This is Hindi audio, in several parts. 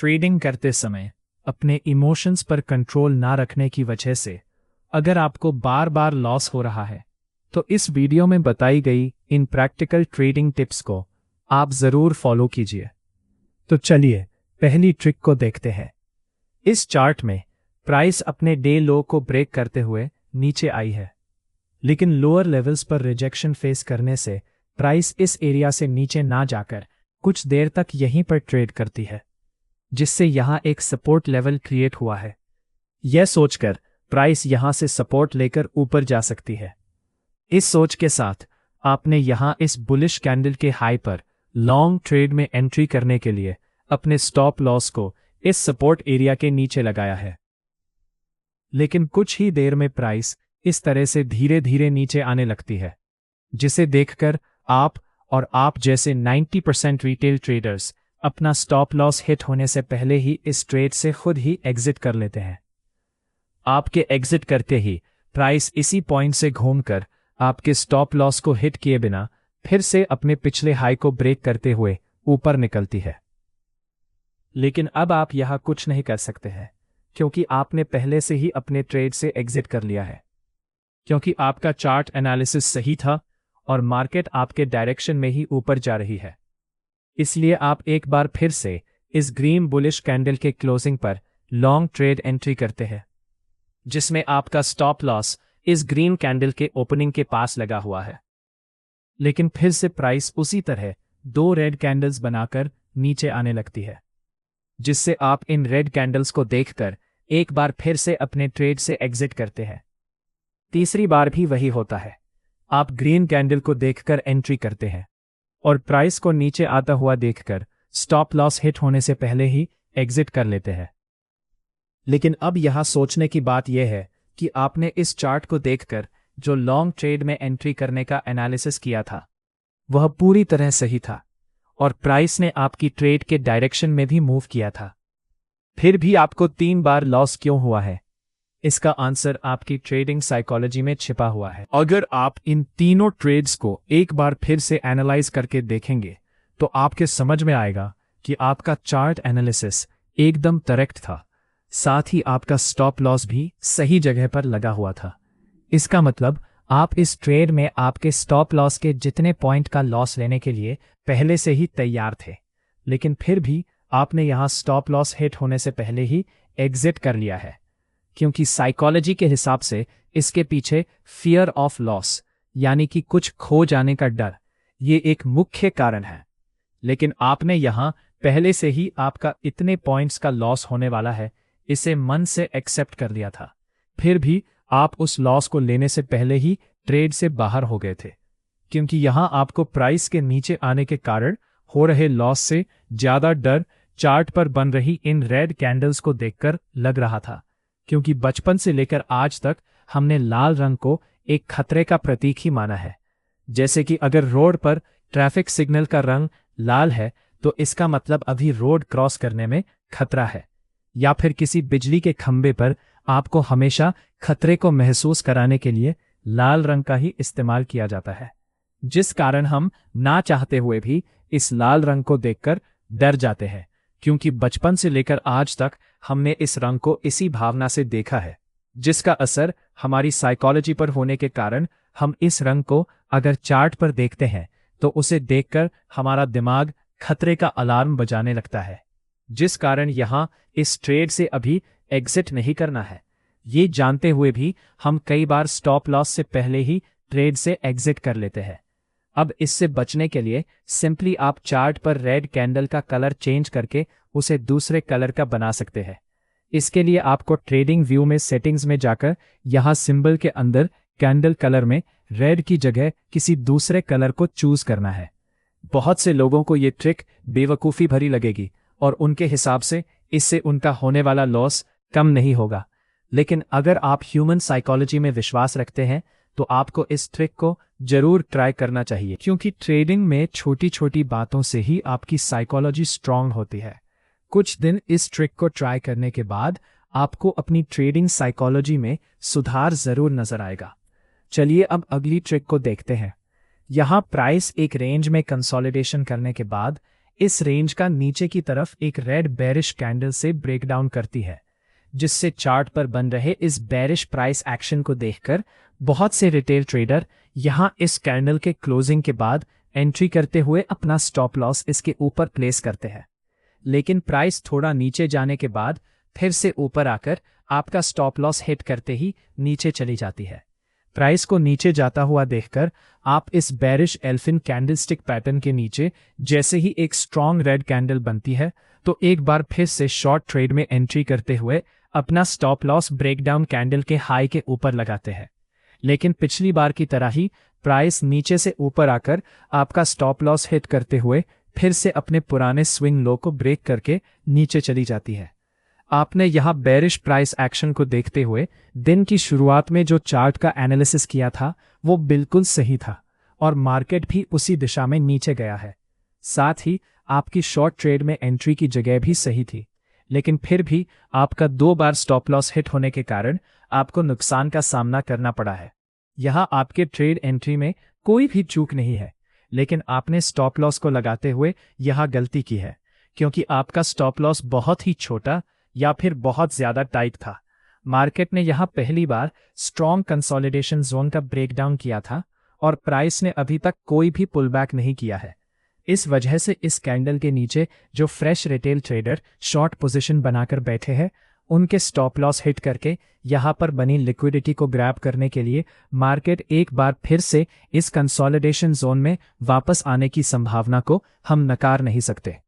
ट्रेडिंग करते समय अपने इमोशंस पर कंट्रोल ना रखने की वजह से अगर आपको बार बार लॉस हो रहा है तो इस वीडियो में बताई गई इन प्रैक्टिकल ट्रेडिंग टिप्स को आप जरूर फॉलो कीजिए। तो चलिए पहली ट्रिक को देखते हैं। इस चार्ट में प्राइस अपने डे लो को ब्रेक करते हुए नीचे आई है, लेकिन लोअर लेवल्स पर रिजेक्शन फेस करने से प्राइस इस एरिया से नीचे ना जाकर कुछ देर तक यहीं पर ट्रेड करती है, जिससे यहां एक सपोर्ट लेवल क्रिएट हुआ है। यह सोचकर प्राइस यहां से सपोर्ट लेकर ऊपर जा सकती है। इस सोच के साथ आपने यहां इस बुलिश कैंडल के हाई पर लॉन्ग ट्रेड में एंट्री करने के लिए अपने स्टॉप लॉस को इस सपोर्ट एरिया के नीचे लगाया है। लेकिन कुछ ही देर में प्राइस इस तरह से धीरे धीरे नीचे आने लगती है, जिसे देखकर आप और आप जैसे 90% रिटेल ट्रेडर्स अपना स्टॉप लॉस हिट होने से पहले ही इस ट्रेड से खुद ही एग्जिट कर लेते हैं। आपके एग्जिट करते ही प्राइस इसी पॉइंट से घूमकर आपके स्टॉप लॉस को हिट किए बिना फिर से अपने पिछले हाई को ब्रेक करते हुए ऊपर निकलती है। लेकिन अब आप यहां कुछ नहीं कर सकते हैं, क्योंकि आपने पहले से ही अपने ट्रेड से एग्जिट कर लिया है। क्योंकि आपका चार्ट एनालिसिस सही था और मार्केट आपके डायरेक्शन में ही ऊपर जा रही है, इसलिए आप एक बार फिर से इस ग्रीन बुलिश कैंडल के क्लोजिंग पर लॉन्ग ट्रेड एंट्री करते हैं, जिसमें आपका स्टॉप लॉस इस ग्रीन कैंडल के ओपनिंग के पास लगा हुआ है। लेकिन फिर से प्राइस उसी तरह दो रेड कैंडल्स बनाकर नीचे आने लगती है, जिससे आप इन रेड कैंडल्स को देखकर एक बार फिर से अपने ट्रेड से एग्जिट करते हैं। तीसरी बार भी वही होता है, आप ग्रीन कैंडल को देखकर एंट्री करते हैं और प्राइस को नीचे आता हुआ देखकर स्टॉप लॉस हिट होने से पहले ही एग्जिट कर लेते हैं। लेकिन अब यहां सोचने की बात यह है कि आपने इस चार्ट को देखकर जो लॉन्ग ट्रेड में एंट्री करने का एनालिसिस किया था वह पूरी तरह सही था और प्राइस ने आपकी ट्रेड के डायरेक्शन में भी मूव किया था। फिर भी आपको 3 बार लॉस क्यों हुआ है? इसका आंसर आपकी ट्रेडिंग साइकोलॉजी में छिपा हुआ है। अगर आप इन तीनों ट्रेड्स को एक बार फिर से एनालाइज करके देखेंगे तो आपके समझ में आएगा कि आपका चार्ट एनालिसिस एकदम करेक्ट था, साथ ही आपका स्टॉप लॉस भी सही जगह पर लगा हुआ था। इसका मतलब आप इस ट्रेड में आपके स्टॉप लॉस के जितने पॉइंट का लॉस लेने के लिए पहले से ही तैयार थे, लेकिन फिर भी आपने यहां स्टॉप लॉस हिट होने से पहले ही एग्जिट कर लिया है, क्योंकि साइकोलॉजी के हिसाब से इसके पीछे फियर ऑफ लॉस यानी कि कुछ खो जाने का डर, ये एक मुख्य कारण है। लेकिन आपने यहां पहले से ही आपका इतने पॉइंट्स का लॉस होने वाला है इसे मन से एक्सेप्ट कर लिया था, फिर भी आप उस लॉस को लेने से पहले ही ट्रेड से बाहर हो गए थे, क्योंकि यहां आपको प्राइस के नीचे आने के कारण हो रहे लॉस से ज्यादा डर चार्ट पर बन रही इन रेड कैंडल्स को देखकर लग रहा था। क्योंकि बचपन से लेकर आज तक हमने लाल रंग को एक खतरे का प्रतीक ही माना है। जैसे कि अगर रोड पर ट्रैफिक सिग्नल का रंग लाल है तो इसका मतलब अभी रोड क्रॉस करने में खतरा है, या फिर किसी बिजली के खंभे पर आपको हमेशा खतरे को महसूस कराने के लिए लाल रंग का ही इस्तेमाल किया जाता है, जिस कारण हम ना चाहते हुए भी इस लाल रंग को देखकर डर जाते हैं, क्योंकि बचपन से लेकर आज तक हमने इस रंग को इसी भावना से देखा है, जिसका असर हमारी साइकोलॉजी पर होने के कारण हम इस रंग को अगर चार्ट पर देखते हैं तो उसे देखकर हमारा दिमाग खतरे का अलार्म बजाने लगता है, जिस कारण यहां इस ट्रेड से अभी एग्जिट नहीं करना है। ये जानते हुए भी हम कई बार स्टॉप लॉस से पहले ही ट्रेड से एग्जिट कर लेते हैं। अब इससे बचने के लिए सिंपली आप चार्ट पर रेड कैंडल का कलर चेंज करके उसे दूसरे कलर का बना सकते हैं। इसके लिए आपको ट्रेडिंग व्यू में सेटिंग्स में जाकर यहां सिंबल के अंदर कैंडल कलर में रेड की जगह किसी दूसरे कलर को चूज करना है। बहुत से लोगों को ये ट्रिक बेवकूफ़ी भरी लगेगी और उनके हिसाब से इससे उनका होने वाला लॉस कम नहीं होगा, लेकिन अगर आप ह्यूमन साइकोलॉजी में विश्वास रखते हैं तो आपको इस ट्रिक को जरूर ट्राई करना चाहिए, क्योंकि ट्रेडिंग में छोटी छोटी बातों से ही आपकी साइकोलॉजी स्ट्रांग होती है। कुछ दिन इस ट्रिक को ट्राई करने के बाद आपको अपनी ट्रेडिंग साइकोलॉजी में सुधार जरूर नजर आएगा। चलिए अब अगली ट्रिक को देखते हैं। यहां प्राइस एक रेंज में कंसोलिडेशन करने के बाद इस रेंज का नीचे की तरफ एक रेड बेरिश कैंडल से ब्रेकडाउन करती है, जिससे चार्ट पर बन रहे इस बेरिश प्राइस एक्शन को देखकर बहुत से रिटेल ट्रेडर यहां इस कैंडल के क्लोजिंग के बाद एंट्री करते हुए अपना स्टॉप लॉस इसके ऊपर प्लेस करते हैं। लेकिन प्राइस थोड़ा नीचे जाने के बाद फिर से ऊपर आकर आपका स्टॉप लॉस हिट करते ही नीचे चली जाती है। प्राइस को नीचे जाता हुआ देखकर आप इस बेरिश एल्फिन कैंडलस्टिक पैटर्न के नीचे जैसे ही एक स्ट्रॉन्ग रेड कैंडल बनती है तो एक बार फिर से शॉर्ट ट्रेड में एंट्री करते हुए अपना स्टॉप लॉस ब्रेकडाउन कैंडल के हाई के ऊपर लगाते हैं। लेकिन पिछली बार की तरह ही प्राइस नीचे से ऊपर आकर आपका स्टॉप लॉस हिट करते हुए फिर से अपने पुराने स्विंग लो को ब्रेक करके नीचे चली जाती है। आपने यहां बेरिश प्राइस एक्शन को देखते हुए दिन की शुरुआत में जो चार्ट का एनालिसिस किया था वो बिल्कुल सही था और मार्केट भी उसी दिशा में नीचे गया है। साथ ही आपकी शॉर्ट ट्रेड में एंट्री की जगह भी सही थी, लेकिन फिर भी आपका 2 बार स्टॉप लॉस हिट होने के कारण आपको नुकसान का सामना करना पड़ा है। यहां आपके ट्रेड एंट्री में कोई भी चूक नहीं है, लेकिन आपने स्टॉप लॉस को लगाते हुए यहां गलती की है, क्योंकि आपका स्टॉप लॉस बहुत ही छोटा या फिर बहुत ज्यादा टाइट था। मार्केट ने यहां पहली बार स्ट्रॉन्ग कंसोलिडेशन जोन का ब्रेकडाउन किया था और प्राइस ने अभी तक कोई भी पुल बैक नहीं किया है। इस वजह से इस कैंडल के नीचे जो fresh retail trader short position बनाकर बैठे हैं, उनके स्टॉप लॉस हिट करके यहां पर बनी लिक्विडिटी को ग्रैब करने के लिए मार्केट एक बार फिर से इस कंसोलिडेशन जोन में वापस आने की संभावना को हम नकार नहीं सकते।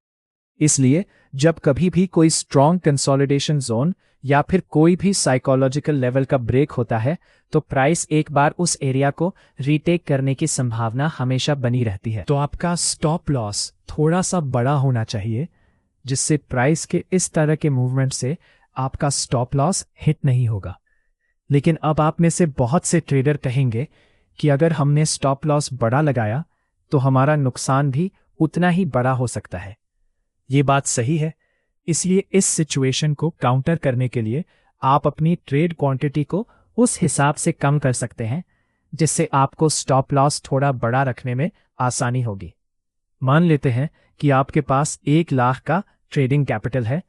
इसलिए जब कभी भी कोई स्ट्रॉन्ग कंसोलिडेशन जोन या फिर कोई भी साइकोलॉजिकल लेवल का ब्रेक होता है तो प्राइस एक बार उस एरिया को रीटेक करने की संभावना हमेशा बनी रहती है। तो आपका स्टॉप लॉस थोड़ा सा बड़ा होना चाहिए, जिससे प्राइस के इस तरह के मूवमेंट से आपका स्टॉप लॉस हिट नहीं होगा। लेकिन अब आप में से बहुत से ट्रेडर कहेंगे कि अगर हमने स्टॉप लॉस बड़ा लगाया तो हमारा नुकसान भी उतना ही बड़ा हो सकता है। ये बात सही है, इसलिए इस सिचुएशन को काउंटर करने के लिए आप अपनी ट्रेड क्वांटिटी को उस हिसाब से कम कर सकते हैं जिससे आपको स्टॉप लॉस थोड़ा बड़ा रखने में आसानी होगी। मान लेते हैं कि आपके पास 1 लाख का ट्रेडिंग कैपिटल है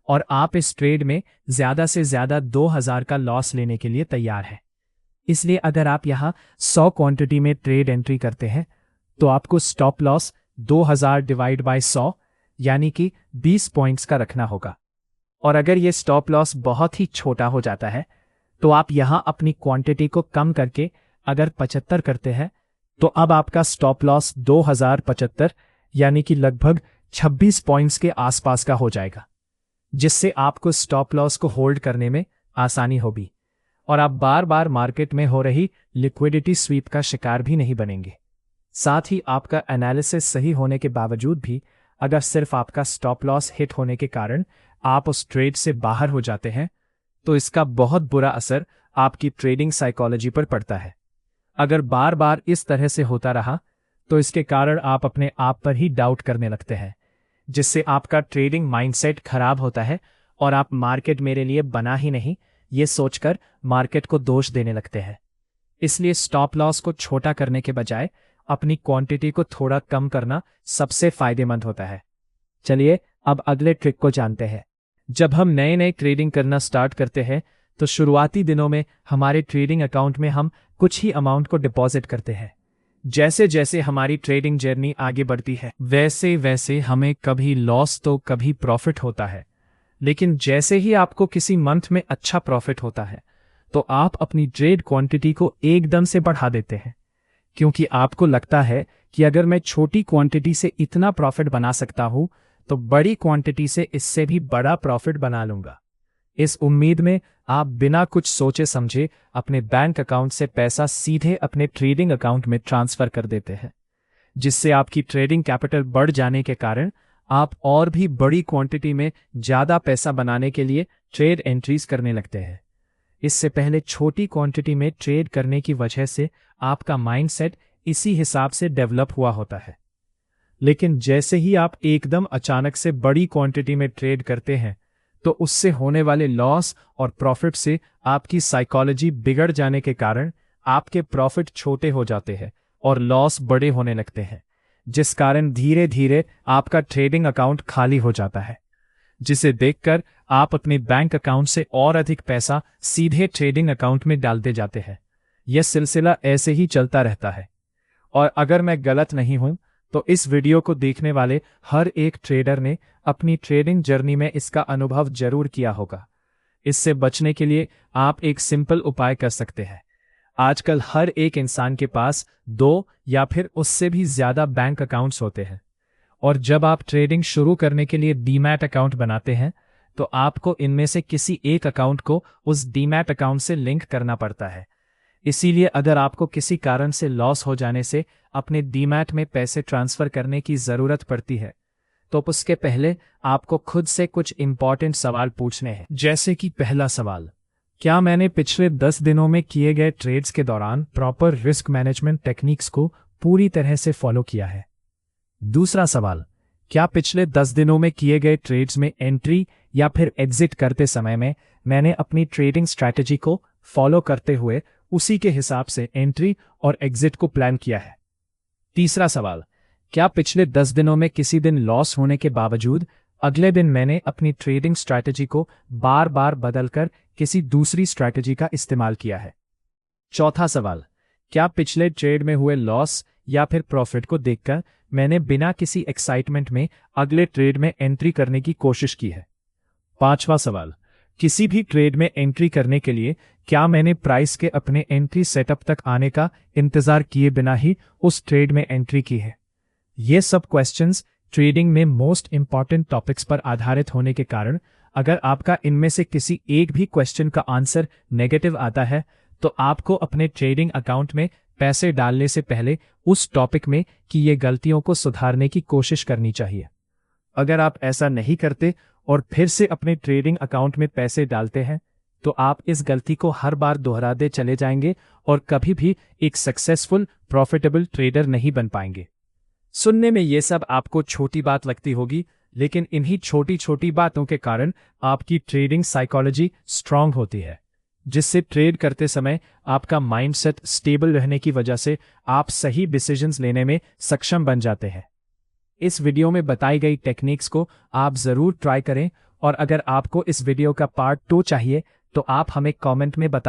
और आप इस ट्रेड में ज्यादा से ज्यादा 2000 का लॉस लेने के लिए तैयार हैं। इसलिए अगर आप यहां 100 क्वांटिटी में ट्रेड एंट्री करते हैं तो आपको स्टॉप लॉस 2000 डिवाइड बाय 100 यानी कि 20 पॉइंट्स का रखना होगा। और अगर ये स्टॉप लॉस बहुत ही छोटा हो जाता है तो आप यहां अपनी क्वांटिटी को कम करके अगर 75 करते हैं तो अब आपका स्टॉप लॉस 2075 यानी कि लगभग 26 पॉइंट्स के आसपास का हो जाएगा, जिससे आपको स्टॉप लॉस को होल्ड करने में आसानी होगी और आप बार बार मार्केट में हो रही लिक्विडिटी स्वीप का शिकार भी नहीं बनेंगे। साथ ही आपका एनालिसिस सही होने के बावजूद भी अगर सिर्फ आपका स्टॉप लॉस हिट होने के कारण आप उस ट्रेड से बाहर हो जाते हैं तो इसका बहुत बुरा असर आपकी ट्रेडिंग साइकोलॉजी पर पड़ता है। अगर बार बार इस तरह से होता रहा तो इसके कारण आप अपने आप पर ही डाउट करने लगते हैं, जिससे आपका ट्रेडिंग माइंडसेट खराब होता है और आप मार्केट मेरे लिए बना ही नहीं ये सोचकर मार्केट को दोष देने लगते हैं। इसलिए स्टॉप लॉस को छोटा करने के बजाय अपनी क्वांटिटी को थोड़ा कम करना सबसे फायदेमंद होता है। चलिए अब अगले ट्रिक को जानते हैं। जब हम नए नए ट्रेडिंग करना स्टार्ट करते हैं तो शुरुआती दिनों में हमारे ट्रेडिंग अकाउंट में हम कुछ ही अमाउंट को डिपॉजिट करते हैं। जैसे जैसे हमारी ट्रेडिंग जर्नी आगे बढ़ती है वैसे वैसे हमें कभी लॉस तो कभी प्रॉफिट होता है। लेकिन जैसे ही आपको किसी मंथ में अच्छा प्रॉफिट होता है तो आप अपनी ट्रेड क्वांटिटी को एकदम से बढ़ा देते हैं, क्योंकि आपको लगता है कि अगर मैं छोटी क्वांटिटी से इतना प्रॉफिट बना सकता हूं तो बड़ी क्वांटिटी से इससे भी बड़ा प्रॉफिट बना लूंगा। इस उम्मीद में आप बिना कुछ सोचे समझे अपने बैंक अकाउंट से पैसा सीधे अपने ट्रेडिंग अकाउंट में ट्रांसफर कर देते हैं, जिससे आपकी ट्रेडिंग कैपिटल बढ़ जाने के कारण आप और भी बड़ी क्वांटिटी में ज्यादा पैसा बनाने के लिए ट्रेड एंट्रीज करने लगते हैं। इससे पहले छोटी क्वांटिटी में ट्रेड करने की वजह से आपका माइंडसेट इसी हिसाब से डेवलप हुआ होता है। लेकिन जैसे ही आप एकदम अचानक से बड़ी क्वांटिटी में ट्रेड करते हैं तो उससे होने वाले लॉस और प्रॉफिट से आपकी साइकोलॉजी बिगड़ जाने के कारण आपके प्रॉफिट छोटे हो जाते हैं और लॉस बड़े होने लगते हैं, जिस कारण धीरे धीरे आपका ट्रेडिंग अकाउंट खाली हो जाता है, जिसे देखकर आप अपने बैंक अकाउंट से और अधिक पैसा सीधे ट्रेडिंग अकाउंट में डालते जाते हैं। यह सिलसिला ऐसे ही चलता रहता है। और अगर मैं गलत नहीं हूं तो इस वीडियो को देखने वाले हर एक ट्रेडर ने अपनी ट्रेडिंग जर्नी में इसका अनुभव जरूर किया होगा। इससे बचने के लिए आप एक सिंपल उपाय कर सकते हैं। आजकल हर एक इंसान के पास 2 या फिर उससे भी ज्यादा बैंक अकाउंट्स होते हैं, और जब आप ट्रेडिंग शुरू करने के लिए डीमैट अकाउंट बनाते हैं तो आपको इनमें से किसी एक अकाउंट को उस डीमैट अकाउंट से लिंक करना पड़ता है। इसीलिए अगर आपको किसी कारण से लॉस हो जाने से अपने डीमैट में पैसे ट्रांसफर करने की जरूरत पड़ती है तो उसके पहले आपको खुद से कुछ इंपॉर्टेंट सवाल पूछने हैं। जैसे कि पहला सवाल, क्या मैंने पिछले 10 दिनों में किए गए ट्रेड्स के दौरान प्रॉपर रिस्क मैनेजमेंट टेक्निक्स को पूरी तरह से फॉलो किया है? दूसरा सवाल, क्या पिछले 10 दिनों में किए गए ट्रेड्स में एंट्री या फिर एग्जिट करते समय में मैंने अपनी ट्रेडिंग स्ट्रैटेजी को फॉलो करते हुए उसी के हिसाब से एंट्री और एग्जिट को प्लान किया है? तीसरा सवाल, क्या पिछले 10 दिनों में किसी दिन लॉस होने के बावजूद अगले दिन मैंने अपनी ट्रेडिंग स्ट्रैटेजी को बार बार बदलकर किसी दूसरी स्ट्रैटेजी का इस्तेमाल किया है? चौथा सवाल, क्या पिछले ट्रेड में हुए लॉस या फिर प्रॉफिट को देखकर मैंने बिना किसी एक्साइटमेंट में अगले ट्रेड में एंट्री करने की कोशिश की है? पांचवा सवाल, किसी भी ट्रेड में एंट्री करने के लिए क्या मैंने प्राइस के अपने एंट्री सेटअप तक आने का इंतजार किए बिना ही उस ट्रेड में एंट्री की है? ये सब क्वेश्चंस ट्रेडिंग में मोस्ट इंपॉर्टेंट टॉपिक्स पर आधारित होने के कारण अगर आपका इनमें से किसी एक भी क्वेश्चन का आंसर नेगेटिव आता है तो आपको अपने ट्रेडिंग अकाउंट में पैसे डालने से पहले उस टॉपिक में की ये गलतियों को सुधारने की कोशिश करनी चाहिए। अगर आप ऐसा नहीं करते और फिर से अपने ट्रेडिंग अकाउंट में पैसे डालते हैं तो आप इस गलती को हर बार दोहराते चले जाएंगे और कभी भी एक सक्सेसफुल प्रॉफिटेबल ट्रेडर नहीं बन पाएंगे। सुनने में ये सब आपको छोटी बात लगती होगी, लेकिन इन्हीं छोटी छोटी बातों के कारण आपकी ट्रेडिंग साइकोलॉजी स्ट्रांग होती है, जिससे ट्रेड करते समय आपका माइंडसेट स्टेबल रहने की वजह से आप सही डिसीजंस लेने में सक्षम बन जाते हैं। इस वीडियो में बताई गई टेक्निक्स को आप जरूर ट्राई करें, और अगर आपको इस वीडियो का पार्ट 2 चाहिए तो आप हमें कमेंट में बता